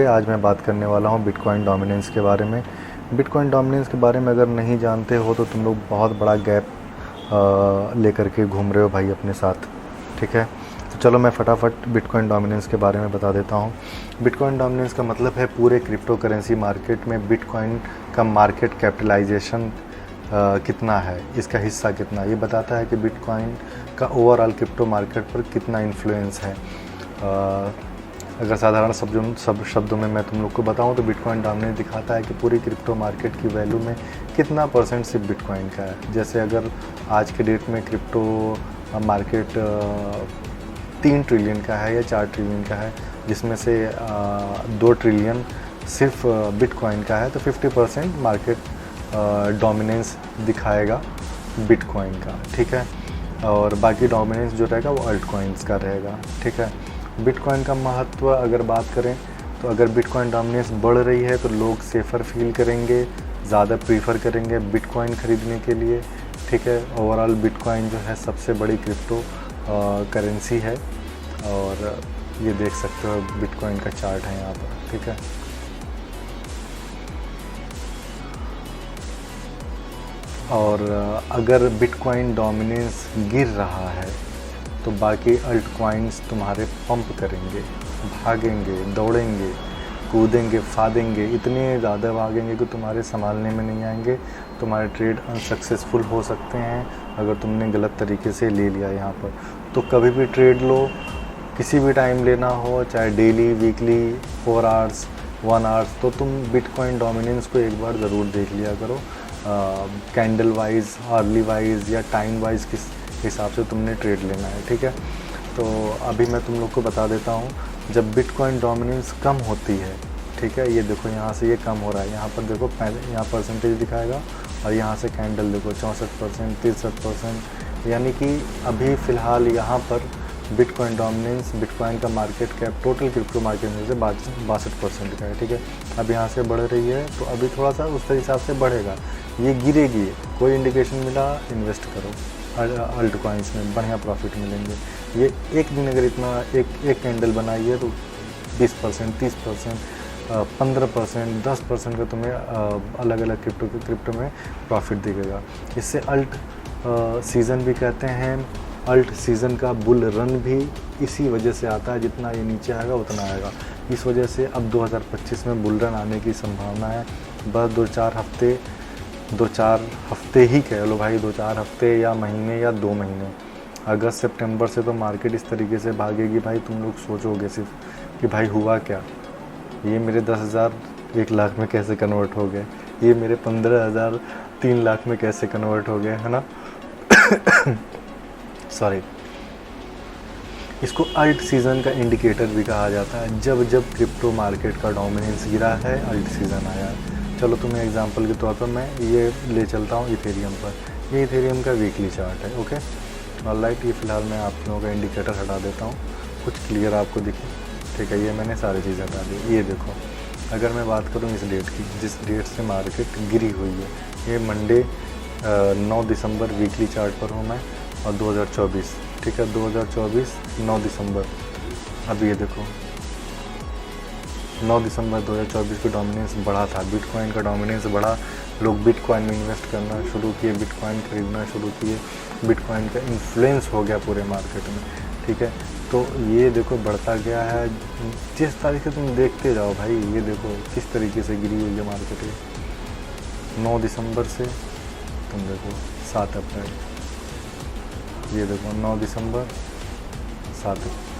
आज मैं बात करने वाला हूँ बिटकॉइन डोमिनेंस के बारे में। बिटकॉइन डोमिनेंस के बारे में अगर नहीं जानते हो तो तुम लोग बहुत बड़ा गैप लेकर के घूम रहे हो भाई अपने साथ। ठीक है, तो चलो मैं फटाफट बिटकॉइन डोमिनेंस के बारे में बता देता हूँ। बिटकॉइन डोमिनेंस का मतलब है पूरे क्रिप्टो करेंसी मार्केट में बिटकॉइन का मार्केट कैपिटलाइजेशन कितना है, इसका हिस्सा कितना, ये बताता है कि बिटकॉइन का ओवरऑल क्रिप्टो मार्केट पर कितना इन्फ्लुएंस है। अगर साधारण शब्दों में मैं तुम लोग को बताऊं तो बिटकॉइन डोमिनेंस दिखाता है कि पूरी क्रिप्टो मार्केट की वैल्यू में कितना परसेंट सिर्फ बिटकॉइन का है। जैसे अगर आज के डेट में क्रिप्टो मार्केट 3 ट्रिलियन का है या 4 ट्रिलियन का है, जिसमें से 2 ट्रिलियन सिर्फ बिटकॉइन का है, तो 50% मार्केट डोमिनेंस दिखाएगा बिटकॉइन का। ठीक है, और बाकी डोमिनेंस जो रहेगा वो अल्ट कॉइन्स का रहेगा। ठीक है, बिटकॉइन का महत्व अगर बात करें तो अगर बिटकॉइन डोमिनेंस बढ़ रही है तो लोग सेफ़र फील करेंगे, ज़्यादा प्रीफर करेंगे बिटकॉइन ख़रीदने के लिए। ठीक है, ओवरऑल बिटकॉइन जो है सबसे बड़ी क्रिप्टो करेंसी है, और ये देख सकते हो बिटकॉइन का चार्ट है यहाँ पर। ठीक है, और अगर बिटकॉइन डोमिनेंस गिर रहा है तो बाकी अल्ट कॉइन्स तुम्हारे पंप करेंगे, भागेंगे, दौड़ेंगे, कूदेंगे, फादेंगे, इतने ज़्यादा भागेंगे कि तुम्हारे संभालने में नहीं आएंगे। तुम्हारे ट्रेड अनसक्सेसफुल हो सकते हैं अगर तुमने गलत तरीके से ले लिया यहाँ पर। तो कभी भी ट्रेड लो, किसी भी टाइम लेना हो, चाहे डेली, वीकली, 4 आवर्स, 1 आवर्स, तो तुम बिटकॉइन डोमिनेंस को एक बार ज़रूर देख लिया करो। कैंडल वाइज, अर्ली वाइज या टाइम वाइज किस हिसाब से तुमने ट्रेड लेना है। ठीक है, तो अभी मैं तुम लोग को बता देता हूँ जब बिटकॉइन डोमिनेंस कम होती है। ठीक है, ये देखो यहाँ से ये कम हो रहा है, यहाँ पर देखो यहाँ परसेंटेज दिखाएगा, और यहाँ से कैंडल देखो 64%, 63%, यानी कि अभी फ़िलहाल यहाँ पर बिटकॉइन डोमिनेंस, बिटकॉइन का market cap total crypto market में से 62% का है। ठीक है, अब यहाँ से बढ़ रही है तो अभी थोड़ा सा उस हिसाब से बढ़ेगा, ये गिरेगी। कोई इंडिकेशन मिला इन्वेस्ट करो अल्ट कॉइन्स में, बढ़िया प्रॉफिट मिलेंगे। ये एक दिन अगर इतना एक कैंडल बनाई है तो 20%, 30%, 15%, 10% का तुम्हें अलग अलग क्रिप्टो में प्रॉफिट दिखेगा। इससे अल्ट सीज़न भी कहते हैं। अल्ट सीज़न का बुल रन भी इसी वजह से आता है, जितना ये नीचे आएगा उतना आएगा। इस वजह से अब 2025 में बुल रन आने की संभावना है। बस 2-4 हफ्ते ही कह लो भाई, 2-4 हफ्ते या महीने या 2 महीने। अगस्त सितंबर से तो मार्केट इस तरीके से भागेगी भाई, तुम लोग सोचोगे सिर्फ कि भाई हुआ क्या, ये मेरे 10,000 1 लाख में कैसे कन्वर्ट हो गए, ये मेरे 15,000 3 लाख में कैसे कन्वर्ट हो गए, है ना। सॉरी, इसको अल्ट सीज़न का इंडिकेटर भी कहा जाता है। जब जब क्रिप्टो मार्केट का डोमिनेंस गिरा है, अल्ट सीज़न आया है। चलो तुम्हें एग्जांपल के तौर पर मैं ये ले चलता हूँ इथेरियम पर। ये इथेरियम का वीकली चार्ट है। ओके, ऑलराइट, ये फ़िलहाल मैं आप लोगों का इंडिकेटर हटा देता हूँ, कुछ क्लियर आपको दिखे। ठीक है, ये मैंने सारी चीज़ हटा दी। ये देखो, अगर मैं बात करूँ इस डेट की, जिस डेट से मार्केट गिरी हुई है, ये मंडे 9 दिसंबर वीकली चार्ट पर हूँ मैं, और 2024। ठीक है, 2024 9 दिसंबर। अब ये देखो 9 दिसंबर 2024 का डोमिनेंस बढ़ा था, बिटकॉइन का डोमिनेंस बढ़ा, लोग बिटकॉइन में इन्वेस्ट करना शुरू किए, बिटकॉइन खरीदना शुरू किए, बिटकॉइन का इन्फ्लुएंस हो गया पूरे मार्केट में। ठीक है, तो ये देखो बढ़ता गया है। जिस तरीके से तुम देखते जाओ भाई, ये देखो किस तरीके से गिरी हुई है मार्केट। 9 दिसंबर से तुम देखो 7 अप्रैल, ये देखो 9 दिसंबर 7 अप्रैल,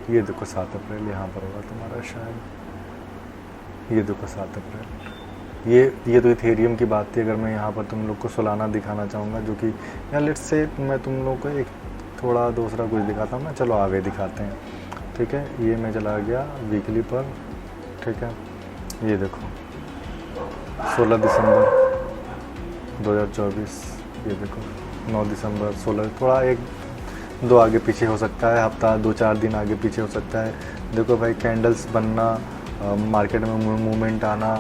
ये देखो 7 अप्रैल यहाँ पर होगा तुम्हारा शायद, ये देखो 7 अप्रैल। ये तो इथेरियम की बात थी। अगर मैं यहाँ पर तुम लोग को सोलाना दिखाना चाहूँगा, जो कि या लेट्स से मैं तुम लोग को एक थोड़ा दूसरा कुछ दिखाता हूँ ना, चलो आगे दिखाते हैं। ठीक है, ये मैं चला गया वीकली पर। ठीक है, ये देखो 16 दिसंबर 2024, ये देखो 9 दिसंबर 16, थोड़ा 1-2 आगे पीछे हो सकता है, हफ्ता 2-4 दिन आगे पीछे हो सकता है। देखो भाई, कैंडल्स बनना, मार्केट में मूवमेंट आना,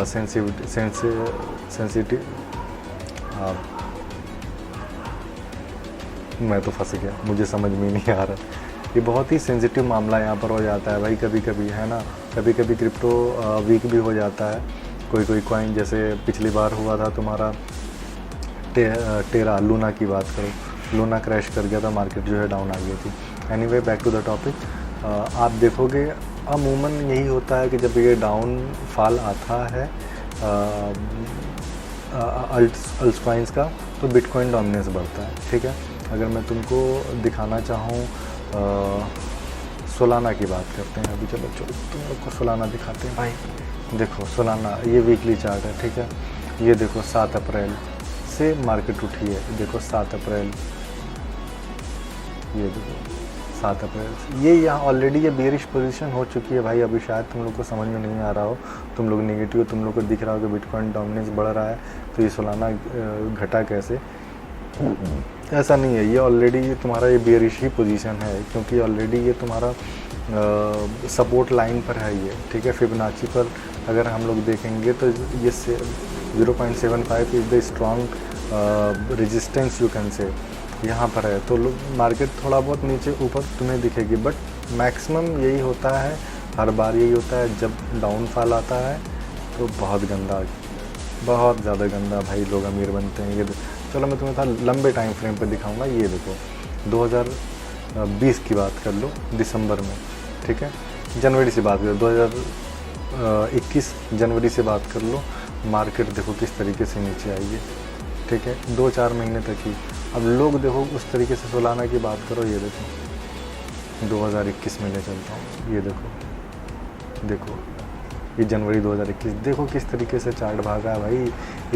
सेंसिटिव मैं तो फंस गया, मुझे समझ में नहीं आ रहा। ये बहुत ही सेंसिटिव मामला यहाँ पर हो जाता है भाई, कभी कभी है ना, कभी कभी क्रिप्टो वीक भी हो जाता है। कोई कॉइन, जैसे पिछली बार हुआ था तुम्हारा टेरा, लूना की बात करो, लूना क्रैश कर गया था, मार्केट जो है डाउन आ गई थी। Anyway back to the topic. आप देखोगे अमूमन यही होता है कि जब ये डाउन फॉल आता है अल्ट कॉइन्स का, तो बिटकॉइन डोमिनेंस बढ़ता है। ठीक है, अगर मैं तुमको दिखाना चाहूँ सोलाना की बात करते हैं अभी, चलो तुम लोग को सोलाना दिखाते हैं भाई। देखो सोलाना, ये वीकली चार्ट है। ठीक है, ये देखो 7 अप्रैल से मार्केट उठी है। देखो 7 अप्रैल, ये देखो 7 अप्रैल, ये यहाँ ऑलरेडी ये बेरिश पोजीशन हो चुकी है भाई। अभी शायद तुम लोग को समझ में नहीं आ रहा हो, तुम लोग नेगेटिव, तुम लोग को दिख रहा हो कि बिटकॉइन डोमिनेंस बढ़ रहा है, तो ये सोलाना घटा कैसे? ऐसा नहीं है, ये ऑलरेडी तुम्हारा ये बेरिश ही पोजीशन है, क्योंकि ऑलरेडी ये तुम्हारा सपोर्ट लाइन पर है ये। ठीक है, फिबोनाची पर अगर हम लोग देखेंगे तो ये 0.75 is the strong resistance you can say, यहाँ पर है। तो मार्केट थोड़ा बहुत नीचे ऊपर तुम्हें दिखेगी, बट मैक्सिमम यही होता है, हर बार यही होता है जब डाउनफॉल आता है तो बहुत गंदा, बहुत ज़्यादा गंदा भाई, लोग अमीर बनते हैं। ये चलो मैं तुम्हें था लंबे टाइम फ्रेम पे दिखाऊंगा। ये देखो 2020 की बात कर लो, दिसंबर में। ठीक है, जनवरी से बात कर लो, 2021 जनवरी से बात कर लो, मार्केट देखो किस तरीके से नीचे आई है। ठीक है, 2-4 महीने तक ही। अब लोग देखो उस तरीके से सोलाना की बात करो, ये देखो 2021 में ले चलता हूँ, ये देखो ये जनवरी 2021, देखो किस तरीके से चार्ट भागा है भाई।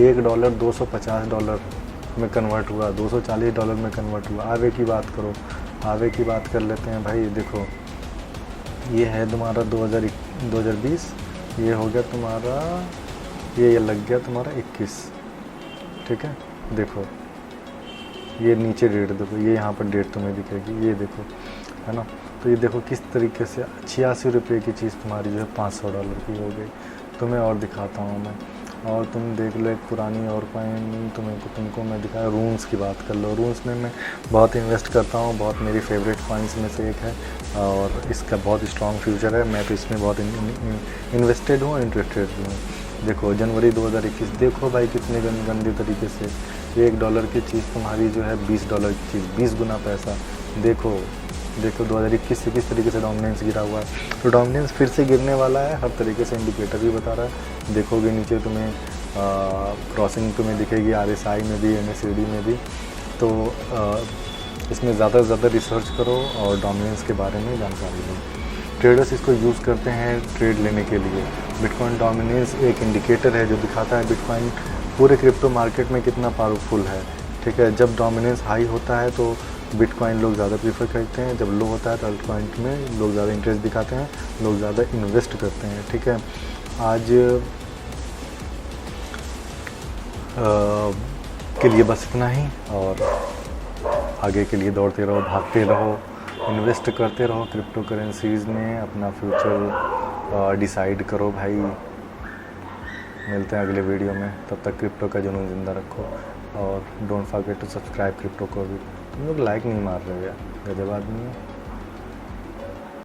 $1 $250 में कन्वर्ट हुआ, $240 में कन्वर्ट हुआ। आगे की बात करो, आगे की बात कर लेते हैं भाई। देखो ये है तुम्हारा 2020, ये हो गया तुम्हारा, ये लग गया तुम्हारा 21। ठीक है, देखो ये नीचे डेट देखो, ये यहाँ पर डेट तुम्हें दिखेगी, ये देखो, है ना। तो ये देखो किस तरीके से 86 रुपये की चीज़ तुम्हारी जो है $500 की हो गई। तुम्हें और दिखाता हूँ मैं, और तुम देख लो एक पुरानी और कॉइन तुमको मैं दिखाया। रून्स की बात कर लो, रून्स में मैं बहुत इन्वेस्ट करता हूँ, बहुत मेरी फेवरेट कॉइन्स में से एक है, और इसका बहुत स्ट्रॉन्ग फ्यूचर है। मैं तो इसमें बहुत इन्वेस्टेड हूँ, इंटरेस्टेड भी हूँ। देखो जनवरी 2021, देखो भाई कितने गंदे तरीके से $1 की चीज़ तुम्हारी जो है $20 की चीज़, 20 गुना पैसा। देखो 2021 से किस तरीके से डोमिनेंस गिरा हुआ है। तो डोमिनेंस फिर से गिरने वाला है, हर तरीके से इंडिकेटर भी बता रहा है। देखोगे नीचे तुम्हें क्रॉसिंग तुम्हें दिखेगी, RSI में भी, MACD में भी। तो इसमें ज़्यादा से ज़्यादा रिसर्च करो और डोमिनेंस के बारे में जानकारी लो। ट्रेडर्स इसको यूज़ करते हैं ट्रेड लेने के लिए। बिटकॉइन डोमिनेंस एक इंडिकेटर है जो दिखाता है बिटकॉइन पूरे क्रिप्टो मार्केट में कितना पावरफुल है। ठीक है, जब डोमिनेंस हाई होता है तो बिटकॉइन लोग ज़्यादा प्रीफर करते हैं, जब लो होता है तो अल्टकॉइन में लोग ज़्यादा इंटरेस्ट दिखाते हैं, लोग ज़्यादा इन्वेस्ट करते हैं। ठीक है, आज के लिए बस इतना ही, और आगे के लिए दौड़ते रहो, भागते रहो, इन्वेस्ट करते रहो क्रिप्टो करेंसीज़ में, अपना फ्यूचर डिसाइड करो भाई। मिलते हैं अगले वीडियो में, तब तक क्रिप्टो का जुनून ज़िंदा रखो, और don't forget to subscribe crypto को भी। तुम लोग लाइक नहीं मार रहे हो यार, गजब आदमी है।